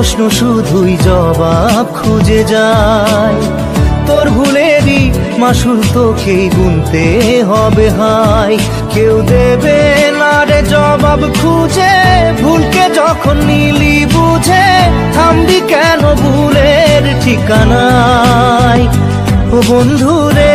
প্রশ্ন শুধুই জবাব খুঁজে যায়। তোর ভুলেরই মাসুল তোকেই গুনতে হবে হাই। কেউ দেবে না রে জবাব খুঁজে, ভুলকে যখন নিলি বুঝে থামবি কেন ভুলের ঠিকানায়। ও বন্ধু রে